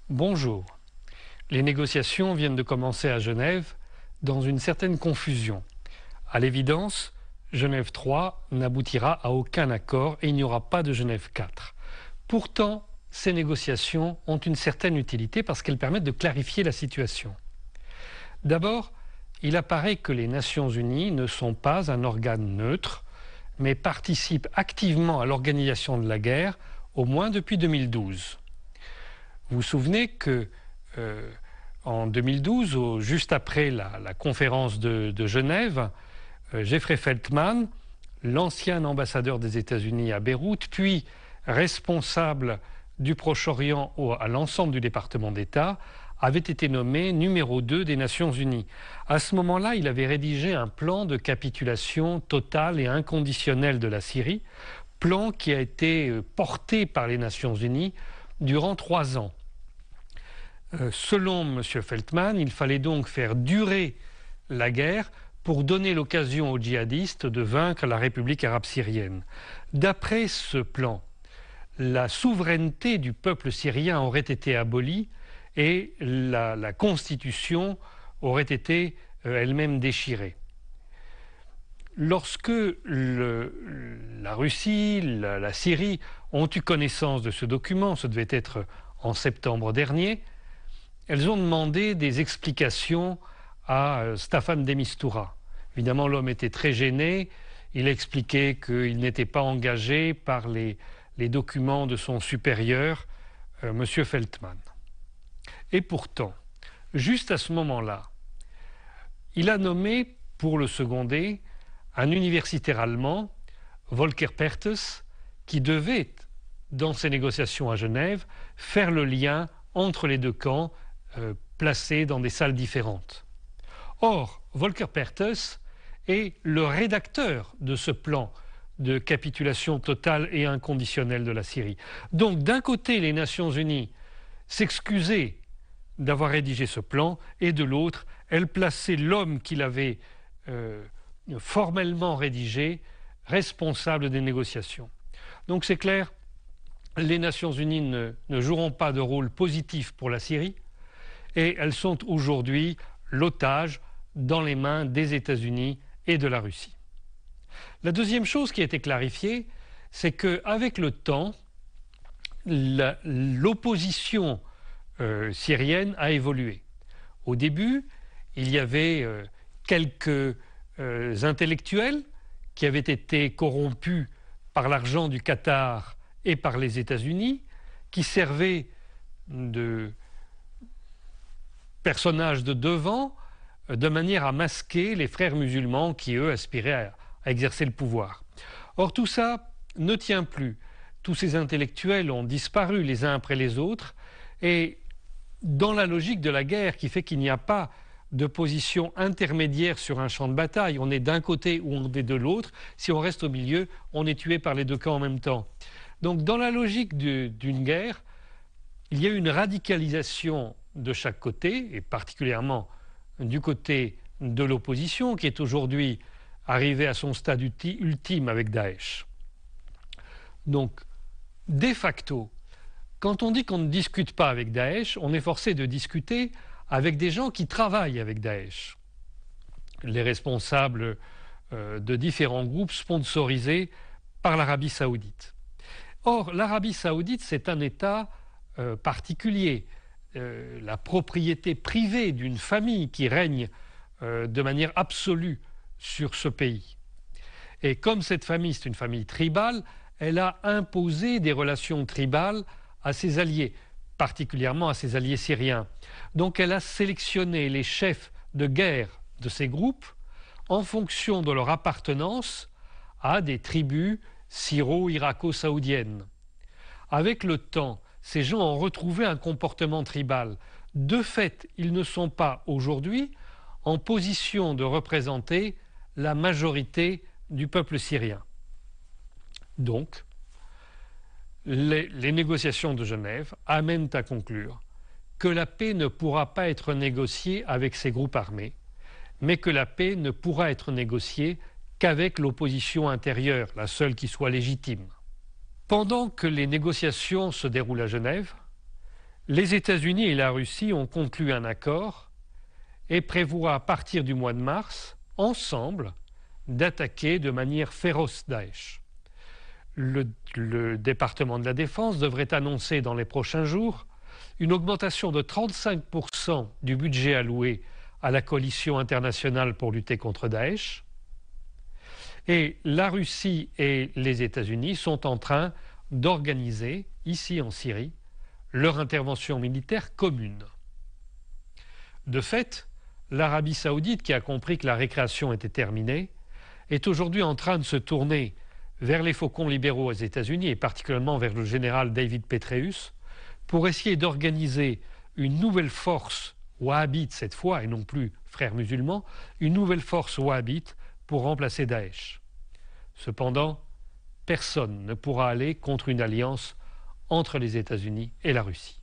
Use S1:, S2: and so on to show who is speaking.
S1: Bonjour. Les négociations viennent de commencer à Genève dans une certaine confusion. À l'évidence, Genève 3 n'aboutira à aucun accord et il n'y aura pas de Genève 4. Pourtant, ces négociations ont une certaine utilité parce qu'elles permettent de clarifier la situation. D'abord, il apparaît que les Nations Unies ne sont pas un organe neutre, mais participent activement à l'organisation de la guerre, au moins depuis 2012. Vous vous souvenez que en 2012, juste après la conférence de Genève, Jeffrey Feltman, l'ancien ambassadeur des États-Unis à Beyrouth, puis responsable du Proche-Orient à l'ensemble du département d'État, avait été nommé numéro 2 des Nations Unies. À ce moment-là, il avait rédigé un plan de capitulation totale et inconditionnelle de la Syrie, plan qui a été porté par les Nations Unies durant 3 ans. Selon M. Feltman, il fallait donc faire durer la guerre pour donner l'occasion aux djihadistes de vaincre la République arabe syrienne. D'après ce plan, la souveraineté du peuple syrien aurait été abolie et la constitution aurait été elle-même déchirée. Lorsque la Russie, la Syrie ont eu connaissance de ce document, ce devait être en septembre dernier, elles ont demandé des explications à Staffan de Mistura. Évidemment, l'homme était très gêné. Il expliquait qu'il n'était pas engagé par les documents de son supérieur, M. Feltman. Et pourtant, juste à ce moment-là, il a nommé, pour le seconder, un universitaire allemand, Volker Perthes, qui devait, dans ces négociations à Genève, faire le lien entre les deux camps, placés dans des salles différentes. Or, Volker Perthes est le rédacteur de ce plan de capitulation totale et inconditionnelle de la Syrie. Donc, d'un côté, les Nations Unies s'excusaient d'avoir rédigé ce plan, et de l'autre, elles plaçaient l'homme qui l'avait formellement rédigé responsable des négociations. Donc, c'est clair, les Nations Unies ne joueront pas de rôle positif pour la Syrie, et elles sont aujourd'hui l'otage dans les mains des États-Unis et de la Russie. La deuxième chose qui a été clarifiée, c'est qu'avec le temps, l'opposition syrienne a évolué. Au début, il y avait quelques intellectuels qui avaient été corrompus par l'argent du Qatar et par les États-Unis, qui servaient de personnages de devant, de manière à masquer les frères musulmans qui, eux, aspiraient à exercer le pouvoir. Or, tout ça ne tient plus. Tous ces intellectuels ont disparu les uns après les autres, et dans la logique de la guerre qui fait qu'il n'y a pas de position intermédiaire sur un champ de bataille, on est d'un côté ou on est de l'autre, si on reste au milieu, on est tué par les deux camps en même temps. Donc, dans la logique d'une guerre, il y a une radicalisation de chaque côté, et particulièrement du côté de l'opposition, qui est aujourd'hui arrivée à son stade ultime avec Daesh. Donc, de facto, quand on dit qu'on ne discute pas avec Daesh, on est forcé de discuter avec des gens qui travaillent avec Daesh. Les responsables de différents groupes sponsorisés par l'Arabie saoudite. Or, l'Arabie saoudite, c'est un État particulier. La propriété privée d'une famille qui règne de manière absolue sur ce pays. Et comme cette famille, c'est une famille tribale, elle a imposé des relations tribales à ses alliés, particulièrement à ses alliés syriens. Donc elle a sélectionné les chefs de guerre de ces groupes en fonction de leur appartenance à des tribus syro-irako-saoudiennes. Avec le temps, ces gens ont retrouvé un comportement tribal. De fait, ils ne sont pas aujourd'hui en position de représenter la majorité du peuple syrien. Donc, les négociations de Genève amènent à conclure que la paix ne pourra pas être négociée avec ces groupes armés, mais que la paix ne pourra être négociée qu'avec l'opposition intérieure, la seule qui soit légitime. Pendant que les négociations se déroulent à Genève, Les États-Unis et la Russie ont conclu un accord et prévoient à partir du mois de mars, ensemble, d'attaquer de manière féroce Daesh. Le département de la Défense devrait annoncer dans les prochains jours une augmentation de 35% du budget alloué à la coalition internationale pour lutter contre Daesh. Et la Russie et les États-Unis sont en train d'organiser, ici en Syrie, leur intervention militaire commune. De fait, l'Arabie saoudite, qui a compris que la récréation était terminée, est aujourd'hui en train de se tourner vers les faucons libéraux aux États-Unis et particulièrement vers le général David Petraeus pour essayer d'organiser une nouvelle force wahhabite cette fois et non plus frères musulmans, une nouvelle force wahhabite pour remplacer Daesh. Cependant, personne ne pourra aller contre une alliance entre les États-Unis et la Russie.